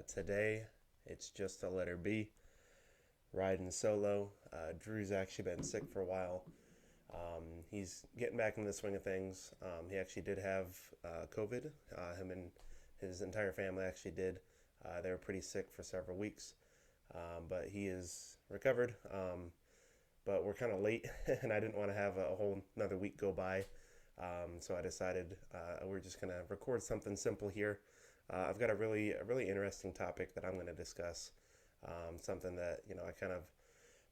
Today, it's just a letter B, riding solo. Drew's actually been sick for a while. He's getting back into the swing of things. He actually did have COVID. Him and his entire family actually did. They were pretty sick for several weeks, but he is recovered. But we're kind of late, and I didn't want to have a whole another week go by. So I decided we're just gonna record something simple here. I've got a really interesting topic that I'm going to discuss. Something that I kind of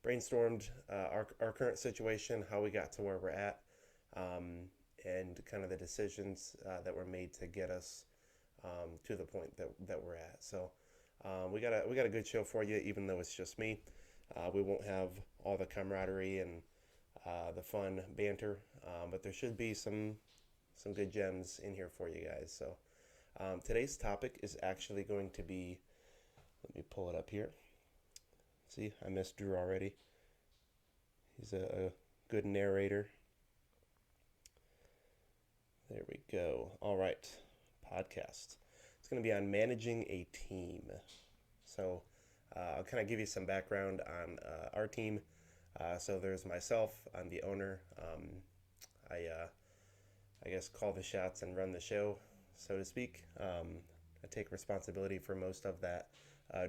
brainstormed our current situation, how we got to where we're at, and kind of the decisions that were made to get us to the point that we're at. So we got a good show for you, even though it's just me. We won't have all the camaraderie and the fun banter, but there should be some good gems in here for you guys. So today's topic is actually going to be, let me pull it up here. See, I missed Drew already. He's a good narrator. There we go. All right, podcast. It's going to be on managing a team. So I'll kind of give you some background on our team. So there's myself. I'm the owner. I guess call the shots and run the show, so to speak. I take responsibility for most of that.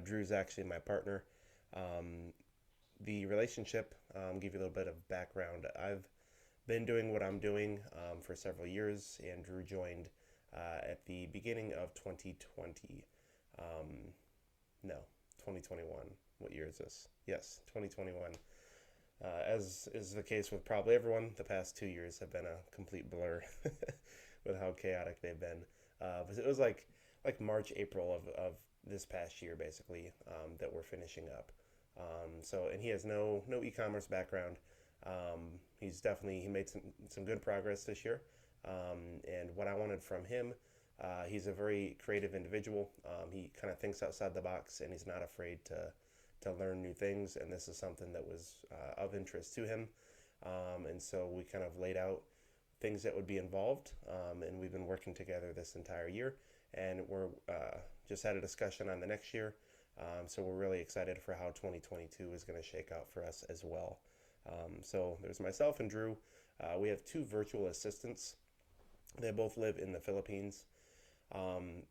Drew's actually my partner. Um, the relationship, give you a little bit of background. I've been doing what I'm doing for several years, and Drew joined at the beginning of 2020. Um, no, 2021. What year is this? Yes, 2021. As is the case with probably everyone, the past 2 years have been a complete blur with how chaotic they've been. But it was like March, April of this past year, basically, that we're finishing up. And he has no e-commerce background. He made some good progress this year. And what I wanted from him, he's a very creative individual. He kind of thinks outside the box, and he's not afraid to learn new things. And this is something that was of interest to him. And so we kind of laid out things that would be involved, and we've been working together this entire year. And we're just had a discussion on the next year. So we're really excited for how 2022 is going to shake out for us as well. So there's myself and Drew. We have two virtual assistants. They both live in the Philippines.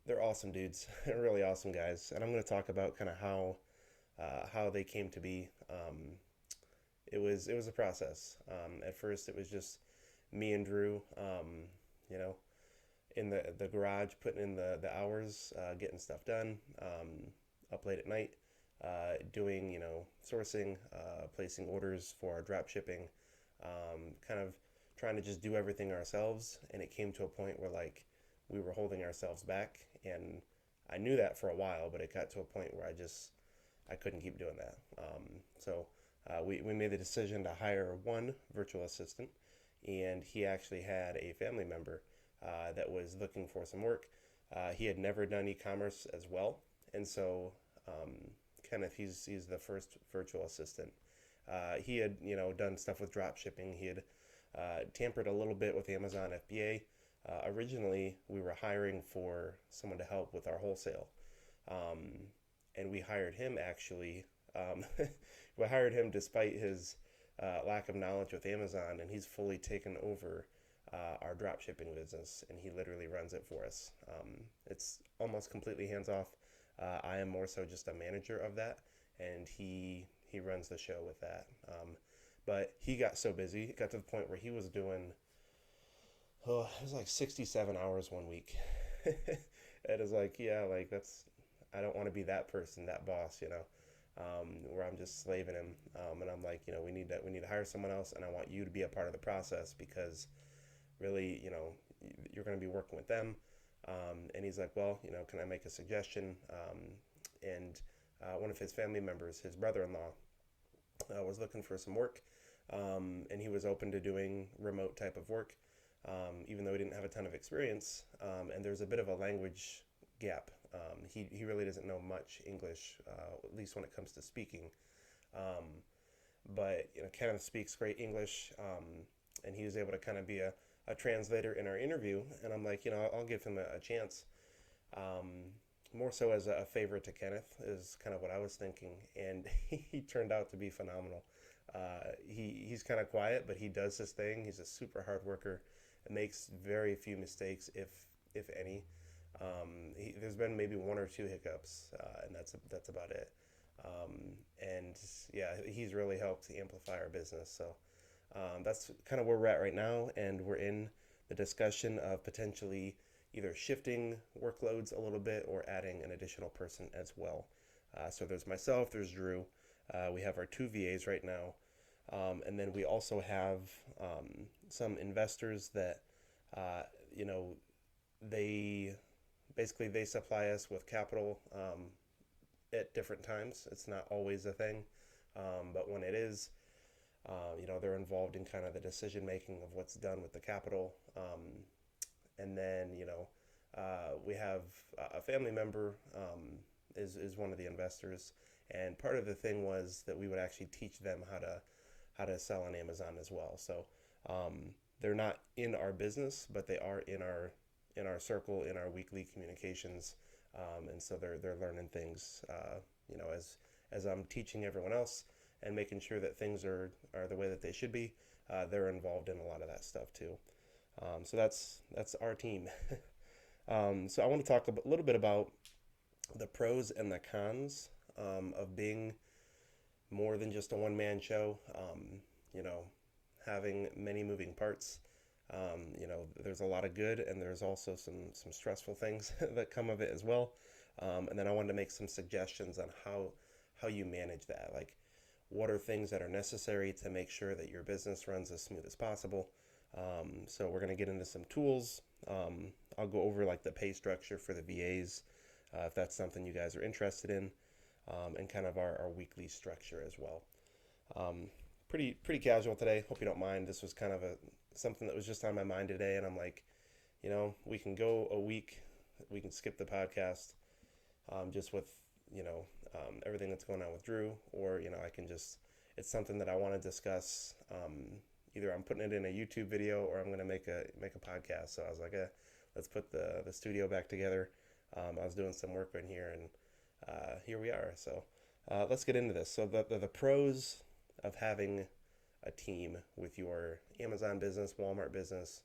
They're awesome dudes. They're really awesome guys. And I'm going to talk about kind of how they came to be. It was a process. At first, it was just me and Drew. You know, in the garage, putting in the hours, getting stuff done, up late at night, doing, sourcing, placing orders for our drop shipping, kind of trying to just do everything ourselves. And it came to a point where, like, we were holding ourselves back. And I knew that for a while, but it got to a point where I couldn't keep doing that. We made the decision to hire one virtual assistant, and he actually had a family member that was looking for some work. He had never done e-commerce as well, and so kind of he's the first virtual assistant. He had done stuff with drop shipping. He had tampered a little bit with Amazon FBA. Originally, we were hiring for someone to help with our wholesale, and we hired him actually. We hired him despite his lack of knowledge with Amazon, and he's fully taken over our drop shipping business, and he literally runs it for us. It's almost completely hands off. I am more so just a manager of that, and he runs the show with that. But he got so busy, it got to the point where he was doing, it was like 67 hours one week. It is like, yeah, like I don't want to be that person, that boss, where I'm just slaving him. And I'm like, we need to hire someone else, and I want you to be a part of the process because really, you're going to be working with them. And he's like, well, can I make a suggestion? And one of his family members, his brother-in-law, was looking for some work, and he was open to doing remote type of work, even though he didn't have a ton of experience. And there's a bit of a language gap. He really doesn't know much English, at least when it comes to speaking. But Kenneth speaks great English, and he was able to kind of be a translator in our interview. And I'm like, I'll give him a chance. more so as a favor to Kenneth is kind of what I was thinking, and he turned out to be phenomenal. He's kind of quiet, but he does his thing. He's a super hard worker and makes very few mistakes, if any. There's been maybe one or two hiccups, and that's about it. And yeah, he's really helped amplify our business. So that's kind of where we're at right now, and we're in the discussion of potentially either shifting workloads a little bit or adding an additional person as well. So there's myself, there's Drew. We have our two VAs right now. And then we also have some investors that, uh, you know, they they supply us with capital at different times. It's not always a thing, but when it is, they're involved in kind of the decision making of what's done with the capital. And then, we have a family member is one of the investors. And part of the thing was that we would actually teach them how to sell on Amazon as well. So they're not in our business, but they are in our circle, in our weekly communications, and so they're learning things, as I'm teaching everyone else and making sure that things are the way that they should be. They're involved in a lot of that stuff too. So that's our team. So I want to talk a little bit about the pros and the cons of being more than just a one-man show. You know, having many moving parts. There's a lot of good, and there's also some stressful things that come of it as well. And then I wanted to make some suggestions on how you manage that. Like, what are things that are necessary to make sure that your business runs as smooth as possible. So we're going to get into some tools. I'll go over like the pay structure for the VAs, if that's something you guys are interested in, and kind of our weekly structure as well. Pretty casual today. Hope you don't mind. This was kind of something that was just on my mind today, and I'm like, we can go a week, we can skip the podcast, just with everything that's going on with Drew, or I can just, it's something that I want to discuss. Either I'm putting it in a YouTube video or I'm going to make a podcast. So I was like, let's put the studio back together. I was doing some work in here, and here we are. So let's get into this. So the pros of having a team with your Amazon business, Walmart business,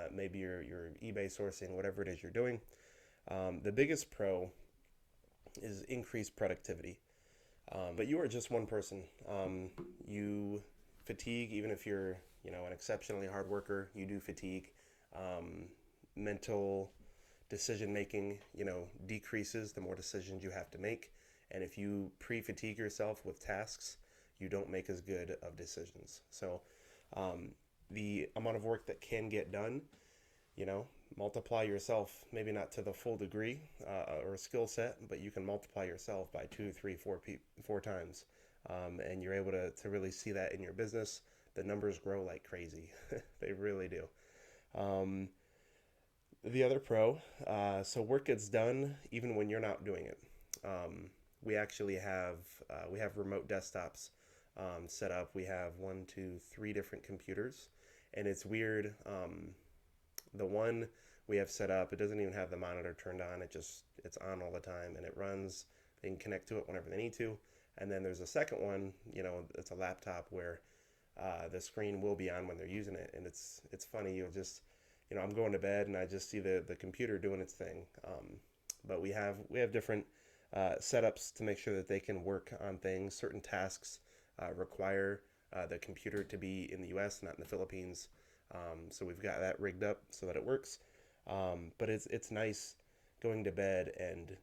maybe your eBay sourcing, whatever it is you're doing. The biggest pro is increased productivity. But you are just one person. You fatigue, even if you're an exceptionally hard worker, you do fatigue. Mental decision making decreases the more decisions you have to make, and if you pre-fatigue yourself with tasks, you don't make as good of decisions. So the amount of work that can get done, multiply yourself, maybe not to the full degree or skill set, but you can multiply yourself by 2, 3, 4 times, and you're able to really see that in your business. The numbers grow like crazy. They really do. The other pro, so work gets done even when you're not doing it. We actually have remote desktops set up. We have 1, 2, 3 different computers, and it's weird. The one we have set up, it doesn't even have the monitor turned on. It's on all the time, and it runs. They can connect to it whenever they need to. And then there's a second one, it's a laptop where the screen will be on when they're using it, and it's funny. You'll just, I'm going to bed and I just see the computer doing its thing. But we have different setups to make sure that they can work on things. Certain tasks require the computer to be in the U.S., not in the Philippines. So we've got that rigged up so that it works. But it's nice going to bed and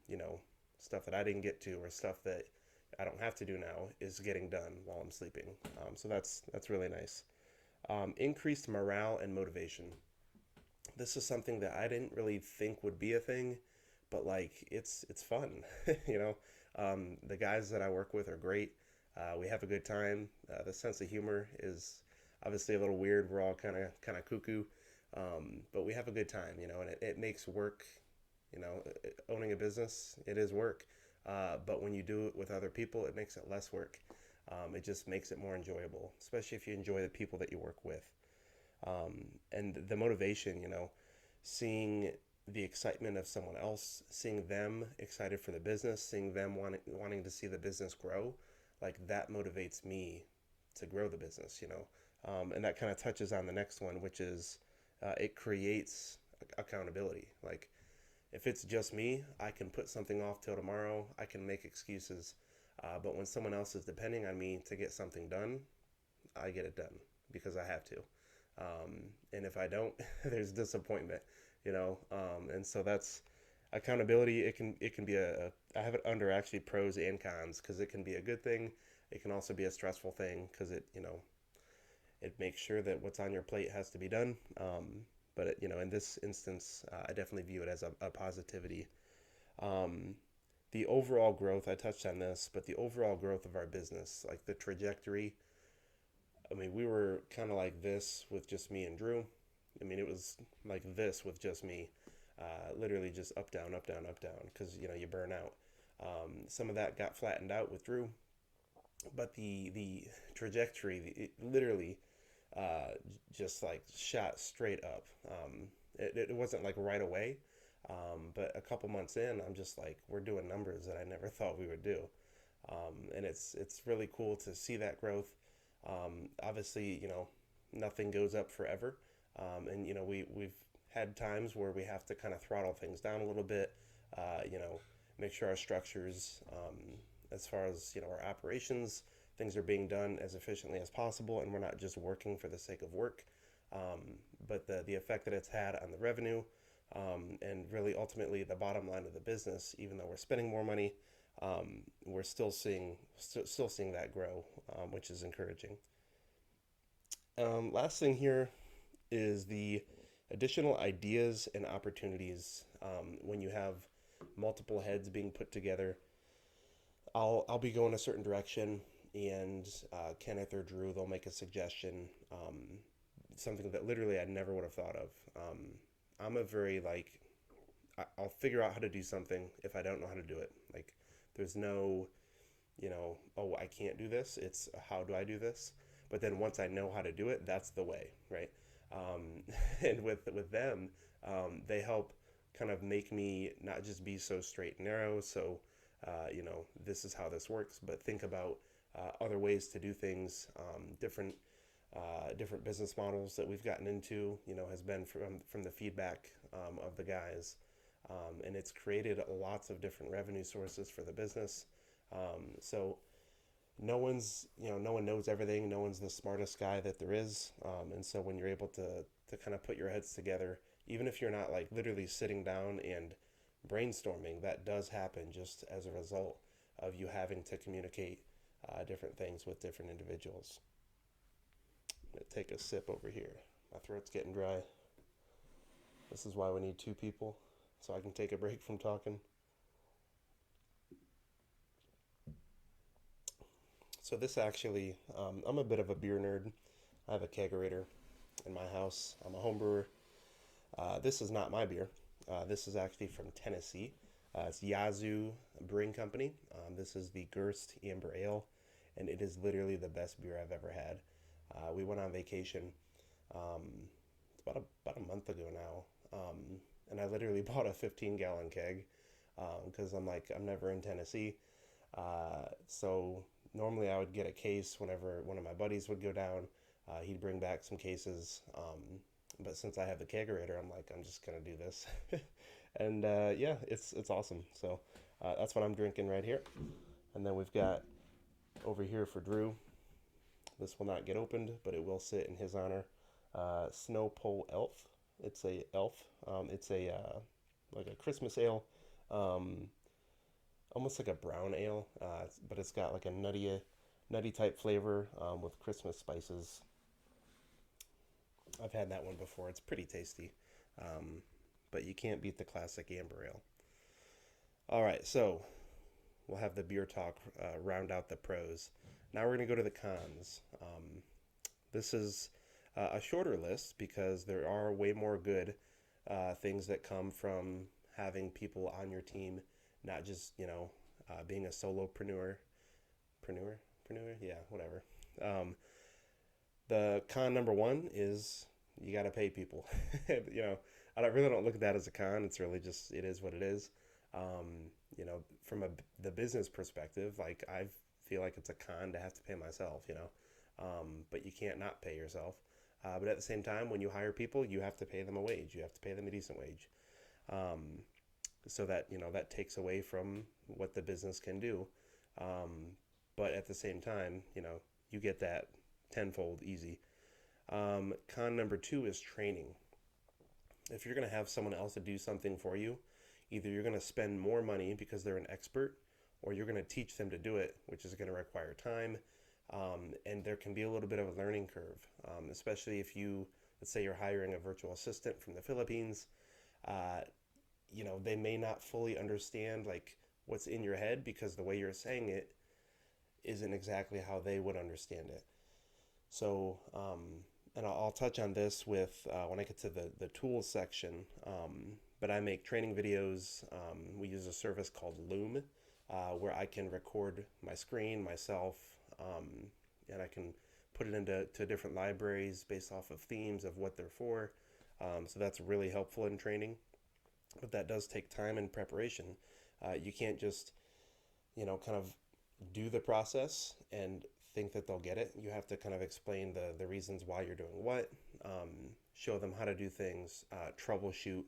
stuff that I didn't get to, or stuff that I don't have to do now, is getting done while I'm sleeping. So that's really nice. Increased morale and motivation. This is something that I didn't really think would be a thing, but like it's fun. The guys that I work with are great. We have a good time. The sense of humor is obviously a little weird. We're all kind of cuckoo, but we have a good time. And it makes work. Owning a business, it is work. But when you do it with other people, it makes it less work. It just makes it more enjoyable, especially if you enjoy the people that you work with. And the motivation, seeing the excitement of someone else, seeing them excited for the business, seeing them wanting to see the business grow, like that motivates me to grow the business, you know. And that kind of touches on the next one, which is it creates accountability. Like if it's just me, I can put something off till tomorrow. I can make excuses. But when someone else is depending on me to get something done, I get it done because I have to. And if I don't, there's disappointment, you know. And so that's accountability. It can be I have it under actually pros and cons because it can be a good thing. It can also be a stressful thing because it makes sure that what's on your plate has to be done. But in this instance, I definitely view it as a positivity. Um, the overall growth, I touched on this, but the overall growth of our business, like the trajectory, I mean, we were kind of like this with just me and Drew. I mean, it was like this with just me, literally just up, down, up, down, up, down, because, you burn out. Some of that got flattened out with Drew, but the trajectory, it literally just like shot straight up. It wasn't like right away, but a couple months in, I'm just like, we're doing numbers that I never thought we would do. And it's really cool to see that growth. Obviously, nothing goes up forever. And we've had times where we have to kind of throttle things down a little bit, make sure our structures, as far as, our operations, things are being done as efficiently as possible, and we're not just working for the sake of work. But the effect that it's had on the revenue, and really ultimately the bottom line of the business, even though we're spending more money, we're still seeing that grow, which is encouraging. Last thing here is the additional ideas and opportunities when you have multiple heads being put together. I'll be going a certain direction, and Kenneth or Drew, they'll make a suggestion, something that literally I never would have thought of. I'm a very like I'll figure out how to do something if I don't know how to do it. Like there's no, oh, I can't do this. It's how do I do this? But then once I know how to do it, that's the way, right? And with them, they help kind of make me not just be so straight and narrow. So, this is how this works, but think about other ways to do things. Different business models that we've gotten into, has been from the feedback of the guys, and it's created lots of different revenue sources for the business. So no one knows everything. No one's the smartest guy that there is. And so when you're able to kind of put your heads together, even if you're not like literally sitting down and brainstorming, that does happen just as a result of you having to communicate different things with different individuals. I'm gonna take a sip over here. My throat's getting dry. This is why we need two people, so I can take a break from talking. So this actually, I'm a bit of a beer nerd. I have a kegerator in my house. I'm a home brewer. This is not my beer. This is actually from Tennessee. It's Yazoo Brewing Company. This is the Gerst Amber Ale, and it is literally the best beer I've ever had. We went on vacation. It's about a month ago now, and I literally bought a 15-gallon keg because I'm like I'm never in Tennessee. So normally I would get a case whenever one of my buddies would go down. He'd bring back some cases. But since I have the kegerator, I'm like, I'm just gonna do this, and yeah, it's awesome. So that's what I'm drinking right here, and then we've got over here for Drew. This will not get opened, but it will sit in his honor. Snow Pole Elf. It's a elf. It's a like a Christmas ale, almost like a brown ale, but it's got like a nutty type flavor with Christmas spices. I've had that one before. It's pretty tasty, but you can't beat the classic amber ale. All right, so we'll have the beer talk round out the pros. Now we're going to go to the cons. This is a shorter list because there are way more good things that come from having people on your team, not just, being a solopreneur. Preneur? Yeah, whatever. The con number one is you got to pay people. you know, I really don't look at that as a con. It's really just, it is what it is. You know, from the business perspective, like I feel like it's a con to have to pay myself, you know, but you can't not pay yourself. But at the same time, when you hire people, you have to pay them a wage. You have to pay them a decent wage. Um, so that, you know, that takes away from what the business can do. Um, but at the same time, you know, you get that tenfold easy. Con number two is training. If you're going to have someone else to do something for you, either you're going to spend more money because they're an expert, or you're going to teach them to do it, which is going to require time. And there can be a little bit of a learning curve, especially if you, let's say you're hiring a virtual assistant from the Philippines. Uh, you know, they may not fully understand like what's in your head because the way you're saying it isn't exactly how they would understand it. So, and I'll touch on this with when I get to the tools section. But I make training videos. We use a service called Loom, where I can record my screen myself, um, and I can put it into different libraries based off of themes of what they're for. So that's really helpful in training, but that does take time and preparation. You can't just, you know, kind of do the process and think that they'll get it. You have to kind of explain the reasons why you're doing what, show them how to do things, troubleshoot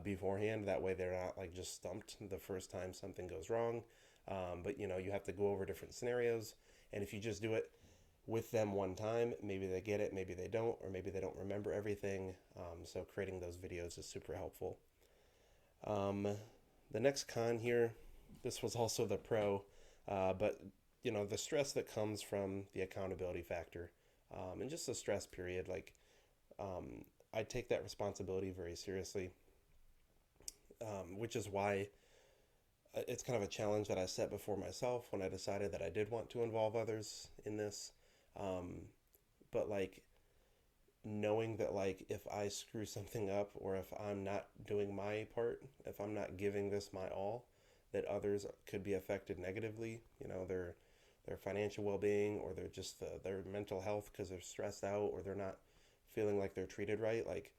beforehand. That way they're not like just stumped the first time something goes wrong. But you know, you have to go over different scenarios. And if you just do it with them one time, maybe they get it, maybe they don't, or maybe they don't remember everything. So creating those videos is super helpful. Um, the next con here, this was also the pro, but you know, the stress that comes from the accountability factor, and just the stress period, like I take that responsibility very seriously, which is why it's kind of a challenge that I set before myself when I decided that I did want to involve others in this. Um, but like knowing that like if I screw something up or if I'm not doing my part, if I'm not giving this my all, that others could be affected negatively, you know, their financial well-being or their mental health because they're stressed out or they're not feeling like they're treated right, like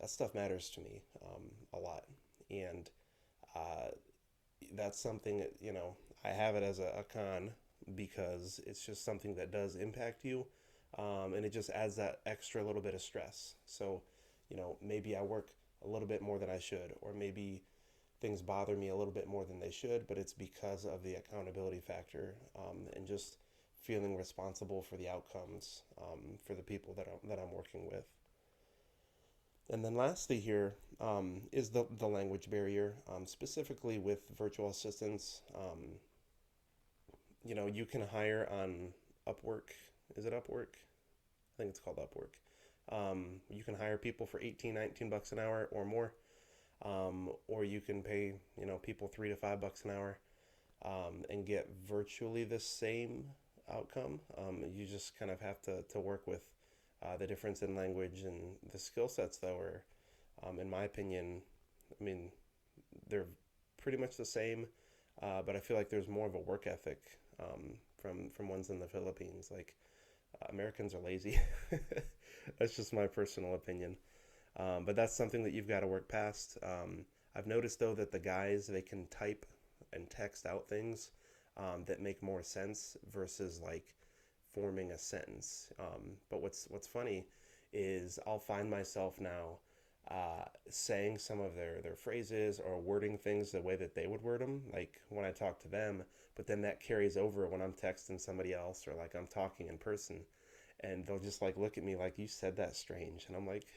that stuff matters to me a lot. And uh, that's something that, you know, I have it as a con because it's just something that does impact you, and it just adds that extra little bit of stress. So, you know, maybe I work a little bit more than I should, or maybe things bother me a little bit more than they should, but it's because of the accountability factor, and just feeling responsible for the outcomes, for the people that I'm working with. And then lastly here is the language barrier, specifically with virtual assistants. You know, you can hire on Upwork. Is it Upwork? I think it's called Upwork. You can hire people for 18, 19 bucks an hour or more. Or you can pay, you know, people $3 to $5 an hour, and get virtually the same outcome. You just kind of have to work with the difference in language and the skill sets, though, are, in my opinion, I mean, they're pretty much the same, but I feel like there's more of a work ethic from ones in the Philippines. Like Americans are lazy. That's just my personal opinion. But that's something that you've got to work past. I've noticed though that the guys they can type and text out things that make more sense versus like forming a sentence. But what's funny is I'll find myself now saying some of their phrases or wording things the way that they would word them, like when I talk to them. But then that carries over when I'm texting somebody else or like I'm talking in person, and they'll just like look at me like you said that strange, and I'm like,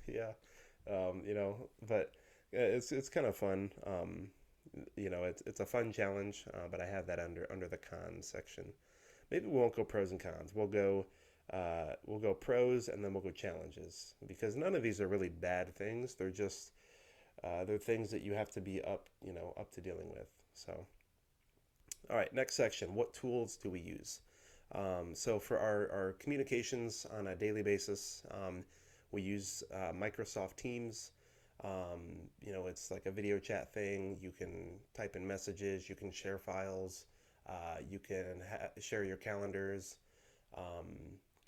yeah, you know. But it's kind of fun. You know, it's a fun challenge, but I have that under the cons section. Maybe we won't go pros and cons. We'll go pros and then we'll go challenges because none of these are really bad things. They're just they're things that you have to be up to dealing with. So, all right, next section. What tools do we use? So for our communications on a daily basis, we use Microsoft Teams. You know, it's like a video chat thing. You can type in messages. You can share files. You can share your calendars,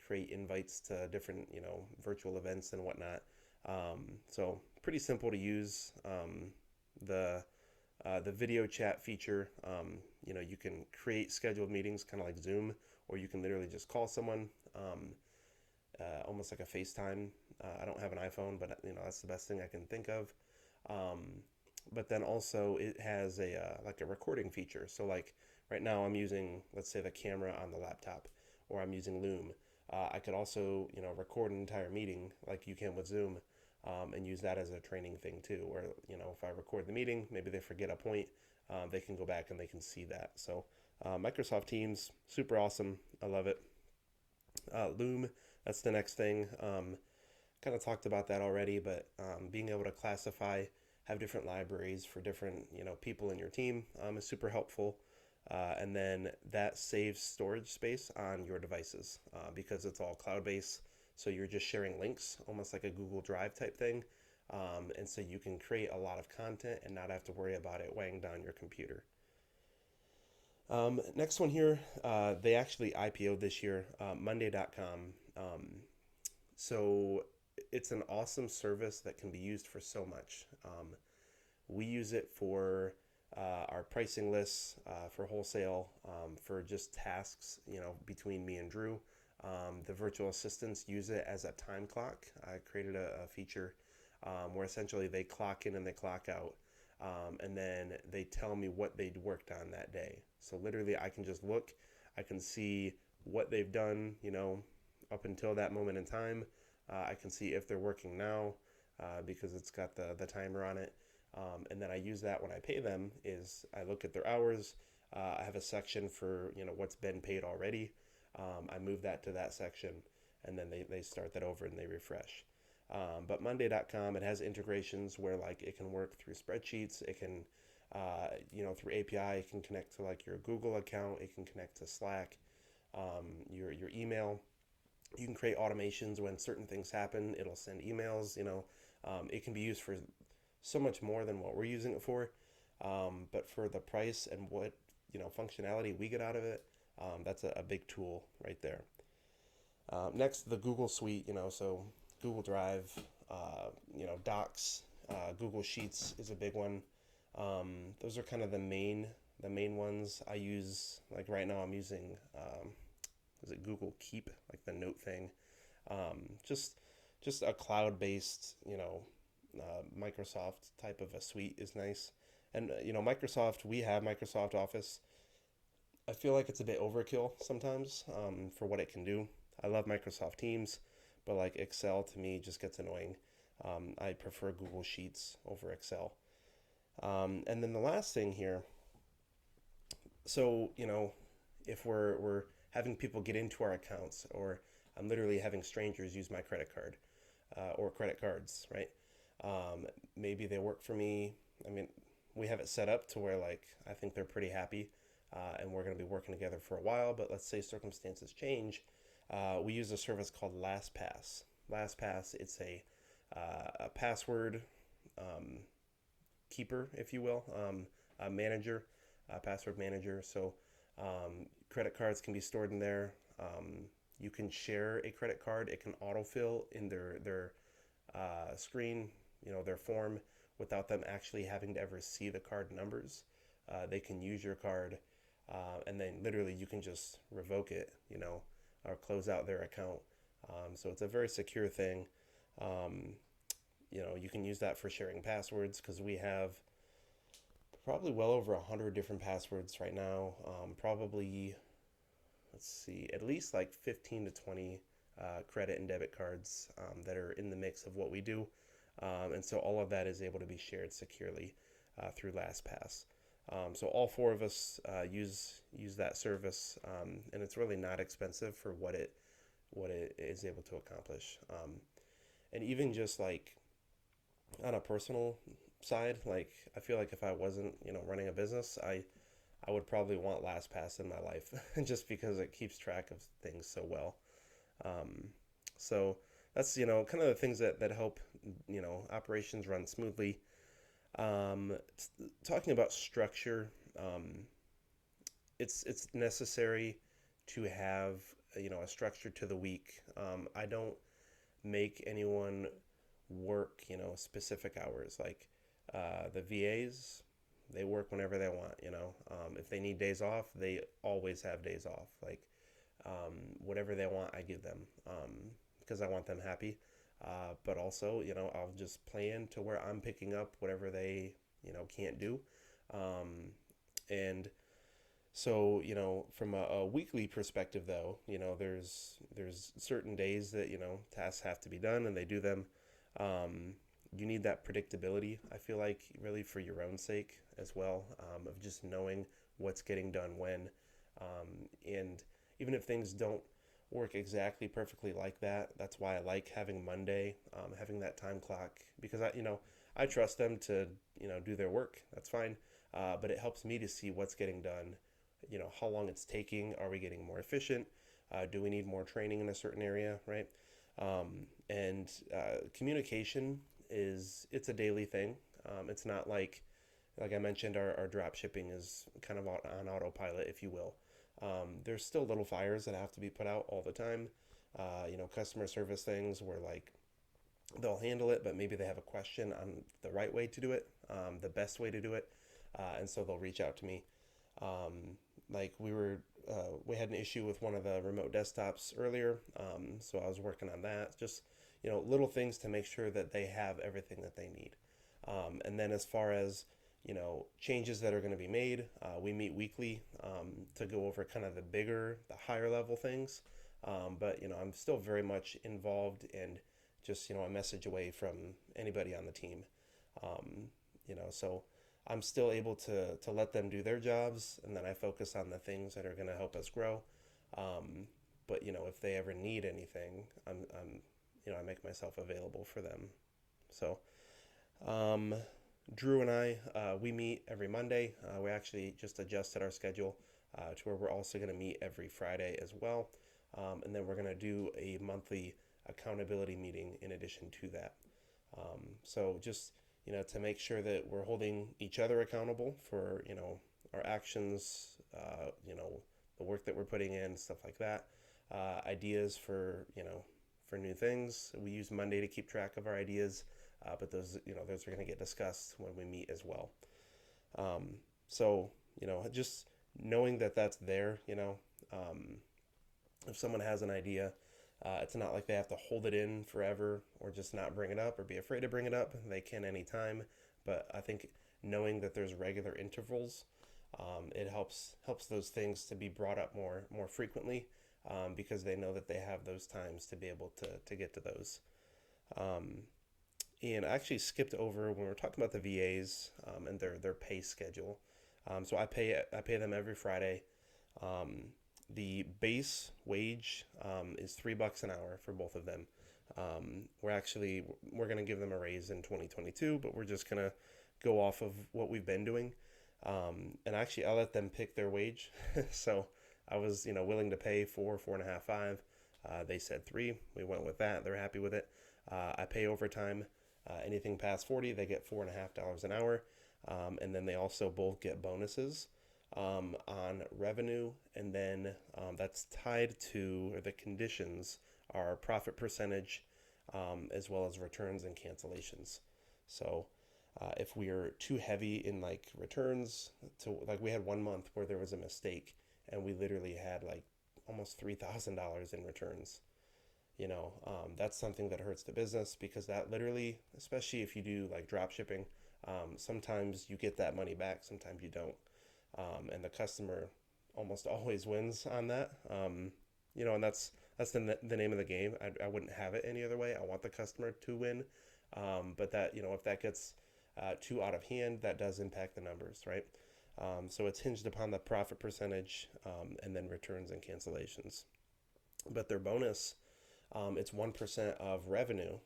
create invites to different, you know, virtual events and whatnot. So pretty simple to use. The the video chat feature, you can create scheduled meetings, kind of like Zoom, or you can literally just call someone, almost like a FaceTime. I don't have an iPhone, but that's the best thing I can think of. Um, but then also it has a like a recording feature. So like right now I'm using, let's say, the camera on the laptop, or I'm using Loom. I could also record an entire meeting like you can with Zoom, and use that as a training thing too. Where if I record the meeting, maybe they forget a point, they can go back and they can see that. So Microsoft Teams, super awesome. I love it. Loom, that's the next thing. Kind of talked about that already, but being able to classify, have different libraries for different people in your team is super helpful. And then that saves storage space on your devices because it's all cloud based. So you're just sharing links, almost like a Google Drive type thing. And so you can create a lot of content and not have to worry about it weighing down your computer. Next one here, they actually IPO'd this year, Monday.com. So it's an awesome service that can be used for so much. We use it for our pricing lists, for wholesale, for just tasks, between me and Drew. The virtual assistants use it as a time clock. I created a feature where essentially they clock in and they clock out, and then they tell me what they'd worked on that day. So literally, I can just look, I can see what they've done, up until that moment in time. I can see if they're working now because it's got the timer on it. And then I use that when I pay them is I look at their hours. I have a section for, what's been paid already. I move that to that section, and then they start that over and they refresh. But Monday.com, it has integrations where like it can work through spreadsheets. It can, through API, it can connect to like your Google account. It can connect to Slack, your email. You can create automations when certain things happen. It'll send emails. It can be used for so much more than what we're using it for. But for the price and what functionality we get out of it, that's a big tool right there. Next, the Google Suite. So Google Drive, Docs, Google Sheets is a big one. Those are kind of the main ones I use. Like right now, I'm using is it Google Keep, like the note thing. Just a cloud-based, Microsoft type of a suite is nice. And Microsoft, we have Microsoft Office. I feel like it's a bit overkill sometimes for what it can do. I love Microsoft Teams, but like Excel to me just gets annoying. I prefer Google Sheets over Excel. And then the last thing here, so if we're having people get into our accounts, or I'm literally having strangers use my credit card or credit cards, right? Maybe they work for me. I mean, we have it set up to where like I think they're pretty happy, and we're going to be working together for a while. But let's say circumstances change. We use a service called LastPass. LastPass, it's a password keeper, if you will, a manager, a password manager. So credit cards can be stored in there. You can share a credit card. It can autofill in their screen, their form, without them actually having to ever see the card numbers. They can use your card, and then literally you can just revoke it, or close out their account. So it's a very secure thing. You can use that for sharing passwords because we have probably well over 100 different passwords right now. Probably, let's see, at least like 15 to 20 credit and debit cards that are in the mix of what we do. And so all of that is able to be shared securely through LastPass. So all four of us use that service, and it's really not expensive for what it is able to accomplish. And even just like on a personal side, like I feel like if I wasn't running a business, I would probably want LastPass in my life just because it keeps track of things so well. So that's kind of the things that help operations run smoothly. Talking about structure, it's necessary to have a structure to the week. I don't make anyone work, specific hours. Like the VAs, they work whenever they want. If they need days off, they always have days off. Like whatever they want, I give them because I want them happy. But also, I'll just plan to where I'm picking up whatever they, can't do. Um, and so, from a weekly perspective, though, there's certain days that tasks have to be done, and they do them. Um, you need that predictability. I feel like really for your own sake as well, of just knowing what's getting done when, and even if things don't work exactly perfectly like that, that's why I like having Monday, having that time clock because I trust them to do their work. That's fine, but it helps me to see what's getting done, how long it's taking. Are we getting more efficient? Do we need more training in a certain area, right? And communication it's a daily thing. It's not like I mentioned, our drop shipping is kind of on autopilot, if you will. There's still little fires that have to be put out all the time. Customer service things where like they'll handle it, but maybe they have a question on the right way to do it, the best way to do it, and so they'll reach out to me. Like we had an issue with one of the remote desktops earlier, so I was working on that. Just little things to make sure that they have everything that they need. And then as far as changes that are going to be made, we meet weekly to go over kind of the higher level things. But I'm still very much involved and just a message away from anybody on the team. So I'm still able to let them do their jobs, and then I focus on the things that are going to help us grow. But if they ever need anything, I make myself available for them. So um, Drew and I, we meet every Monday. We actually just adjusted our schedule to where we're also going to meet every Friday as well. And then we're going to do a monthly accountability meeting in addition to that. So just, to make sure that we're holding each other accountable for, our actions, the work that we're putting in, stuff like that. Ideas for new things. We use Monday to keep track of our ideas, but those are going to get discussed when we meet as well. So, just knowing that that's there, if someone has an idea, it's not like they have to hold it in forever or just not bring it up or be afraid to bring it up. They can anytime. But I think knowing that there's regular intervals, it helps those things to be brought up more frequently because they know that they have those times to be able to get to those. Um, and I actually skipped over when we were talking about the VAs and their pay schedule. So I pay them every Friday. Um, the base wage is $3 an hour for both of them. We're gonna give them a raise in 2022, but we're just gonna go off of what we've been doing. And actually, I let them pick their wage. So I was willing to pay 4.5, 5. They said 3. We went with that. They're happy with it. I pay overtime. Anything past 40, they get $4.50 an hour. And then they also both get bonuses on revenue, and then that's tied to, or the conditions are profit percentage, as well as returns and cancellations. So if we are too heavy in like returns, to like we had one month where there was a mistake, and we literally had like almost $3,000 in returns. That's something that hurts the business because that literally, especially if you do like drop shipping, sometimes you get that money back, sometimes you don't. And the customer almost always wins on that. And that's the name of the game. I wouldn't have it any other way. I want the customer to win. But that, if that gets too out of hand, that does impact the numbers, right? So it's hinged upon the profit percentage, and then returns and cancellations. But their bonus, it's 1% of revenue,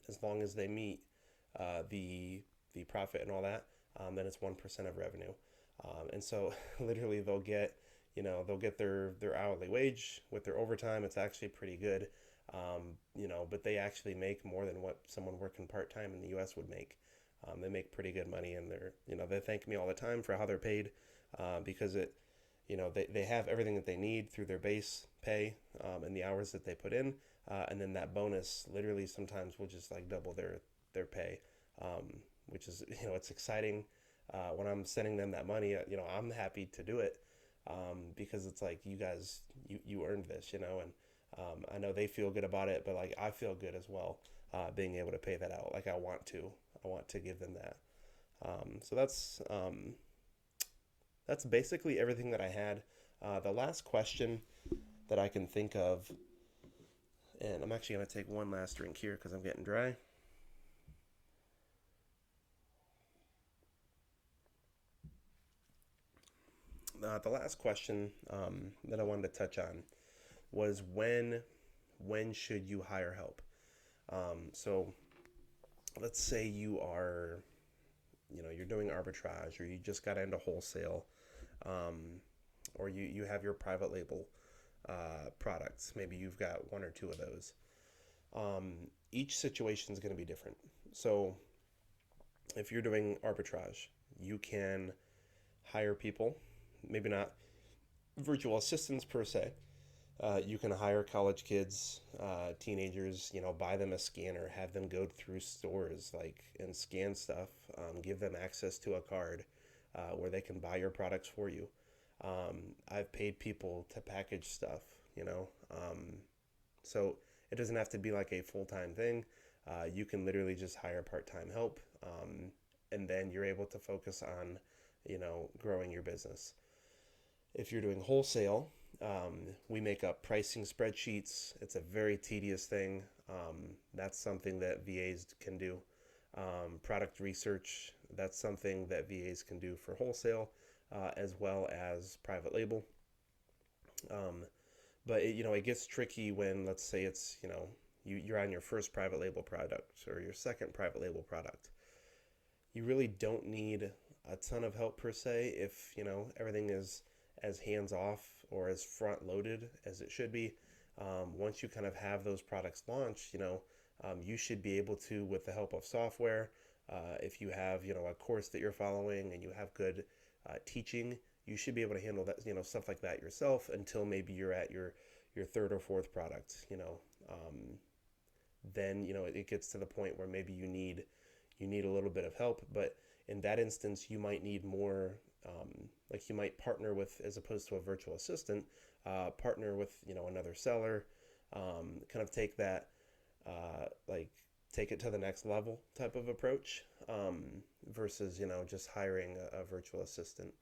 as long as they meet the profit and all that. Then it's 1% of revenue. And so literally they'll get their hourly wage with their overtime. It's actually pretty good. But they actually make more than what someone working part-time in the US would make. They make pretty good money, and they thank me all the time for how they're paid, because they have everything that they need through their base pay, and the hours that they put in, and then that bonus literally sometimes will just like double their pay, which is, it's exciting. When I'm sending them that money, I'm happy to do it, because it's like, you guys, you earned this, and I know they feel good about it, but like I feel good as well, being able to pay that out. Like I want to give them that. So that's basically everything that I had. The last question that I can think of, and I'm actually going to take one last drink here because I'm getting dry. The last question, that I wanted to touch on was when should you hire help? So let's say you're doing arbitrage, or you just got into wholesale, um, or you have your private label products. Maybe you've got one or two of those. Each situation is going to be different. So if you're doing arbitrage, you can hire people, maybe not virtual assistants per se. You can hire college kids, teenagers, buy them a scanner, have them go through stores like and scan stuff, give them access to a card, where they can buy your products for you. I've paid people to package stuff, so it doesn't have to be like a full time thing. You can literally just hire part time help, and then you're able to focus on, growing your business. If you're doing wholesale, we make up pricing spreadsheets. It's a very tedious thing. That's something that VAs can do. Product research, that's something that VAs can do for wholesale, as well as private label. Um, but it gets tricky when, let's say it's, you're on your first private label product or your second private label product. You really don't need a ton of help per se if, everything is as hands off or as front loaded as it should be. Once you kind of have those products launched, you should be able to, with the help of software, if you have, a course that you're following and you have good teaching, you should be able to handle that, stuff like that yourself until maybe you're at your third or fourth product. Then it gets to the point where maybe you need a little bit of help, but in that instance you might need more, like you might partner with, as opposed to a virtual assistant, partner with another seller, kind of take that, like take it to the next level type of approach, versus just hiring a virtual assistant.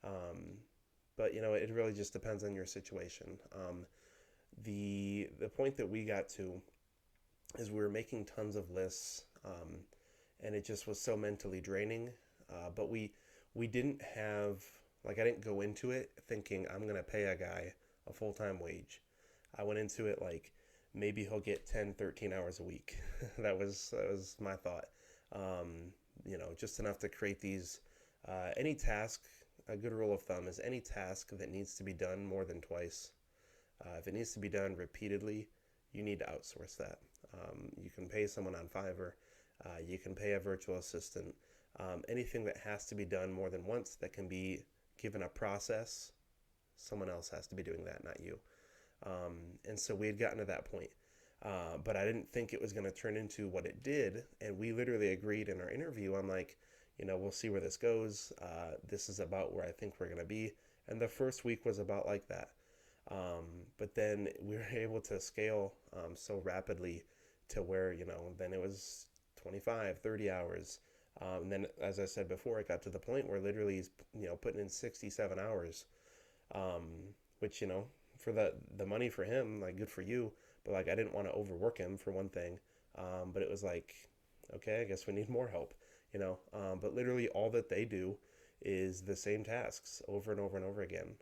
um, but it really just depends on your situation. The point that we got to is we were making tons of lists, and it just was so mentally draining. But we didn't have, like, I didn't go into it thinking I'm gonna pay a guy a full time wage. I went into it like maybe he'll get 10, 13 hours a week. That was my thought. Just enough to create these. Any task, a good rule of thumb is any task that needs to be done more than twice. If it needs to be done repeatedly, you need to outsource that. You can pay someone on Fiverr. You can pay a virtual assistant. Anything that has to be done more than once that can be given a process, someone else has to be doing that, not you. And so we had gotten to that point. But I didn't think it was going to turn into what it did. And we literally agreed in our interview. I'm like, we'll see where this goes. This is about where I think we're going to be. And the first week was about like that. But then we were able to scale, so rapidly to where, then it was 25, 30 hours. And then, as I said before, it got to the point where literally he's, putting in 67 hours, um, which, for the money for him, like, good for you. But like, I didn't want to overwork him for one thing. But it was like, okay, I guess we need more help. But literally all that they do is the same tasks over and over and over again.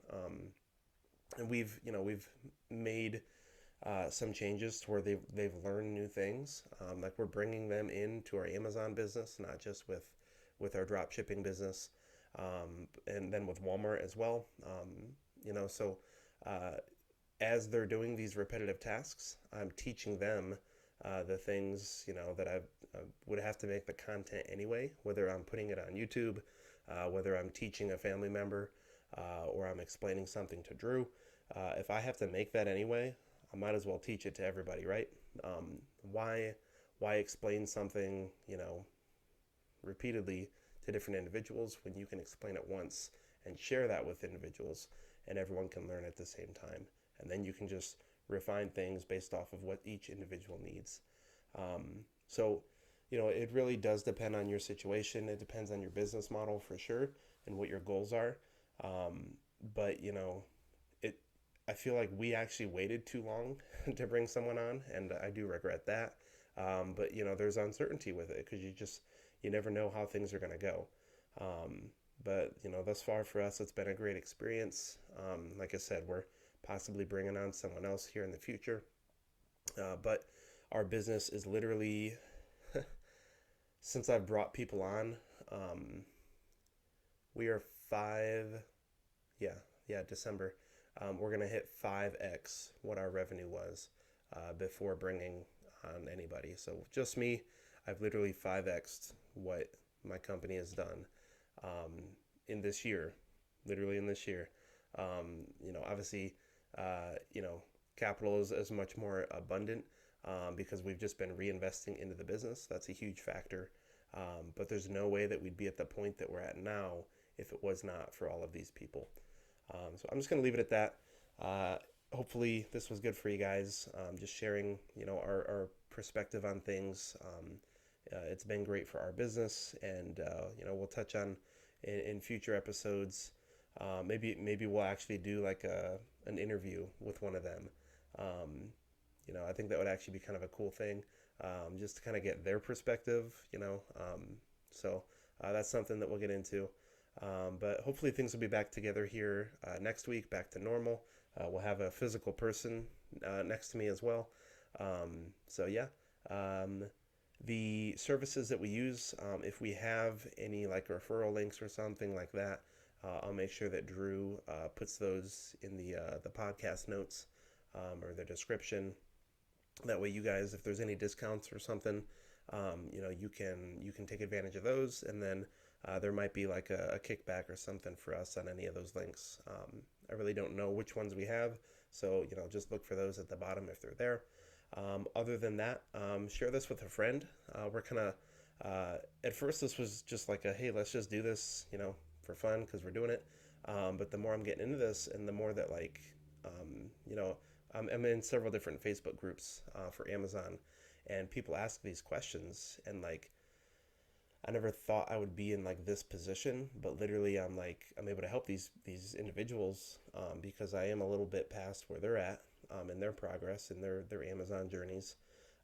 And we've made some changes to where they've learned new things. Like, we're bringing them into our Amazon business, not just with our drop shipping business, and then with Walmart as well. So as they're doing these repetitive tasks, I'm teaching them the things that I would have to make the content anyway, whether I'm putting it on YouTube, whether I'm teaching a family member. or I'm explaining something to Drew, if I have to make that anyway, I might as well teach it to everybody, right? Um, why why explain something, repeatedly to different individuals when you can explain it once and share that with individuals and everyone can learn at the same time. And then you can just refine things based off of what each individual needs. So, it really does depend on your situation. It depends on your business model for sure and what your goals are. Um, but, it, I feel like we actually waited too long to bring someone on, and I do regret that. But there's uncertainty with it because you never know how things are going to go. Um, but thus far for us, it's been a great experience. Like I said, we're possibly bringing on someone else here in the future. But our business is literally, since I've brought people on, um, we are five, yeah, yeah, December. We're gonna hit 5x what our revenue was before bringing on anybody. So just me, I've literally 5x'd what my company has done um, in this year, literally in this year. Obviously, capital is much more abundant because we've just been reinvesting into the business. That's a huge factor. But there's no way that we'd be at the point that we're at now if it was not for all of these people. So I'm just going to leave it at that. Uh, Hopefully this was good for you guys. Just sharing, our perspective on things. It's been great for our business, and we'll touch on in future episodes. Maybe we'll actually do like an interview with one of them. I think that would actually be kind of a cool thing, just to kind of get their perspective. So that's something that we'll get into. But hopefully things will be back together here next week, back to normal. We'll have a physical person next to me as well. So yeah, the services that we use, if we have any like referral links or something like that, I'll make sure that Drew puts those in the podcast notes or the description. That way, you guys, if there's any discounts or something, you can take advantage of those, and then there might be like a kickback or something for us on any of those links. I really don't know which ones we have, so just look for those at the bottom if they're there. Other than that, share this with a friend. We're kind of at first this was just like a hey, let's just do this, for fun because we're doing it. But the more I'm getting into this, and the more that like, I'm in several different Facebook groups for Amazon, and people ask these questions, and like I never thought I would be in like this position, but literally I'm able to help these individuals because I am a little bit past where they're at in their progress and their Amazon journeys,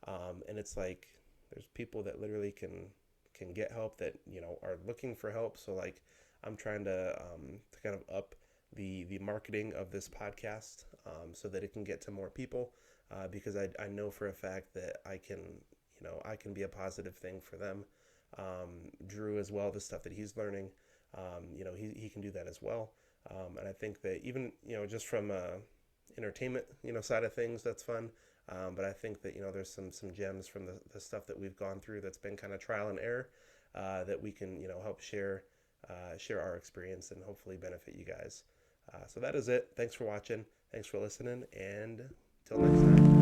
and it's like there's people that literally can get help that are looking for help. So like I'm trying to kind of up the marketing of this podcast so that it can get to more people because I know for a fact that I can be a positive thing for them. Drew as well, the stuff that he's learning, he can do that as well. And I think that even, just from entertainment, side of things, that's fun. But I think that, there's some gems from the stuff that we've gone through that's been kind of trial and error that we can, help share our experience and hopefully benefit you guys. So that is it. Thanks for watching. Thanks for listening. And till next time.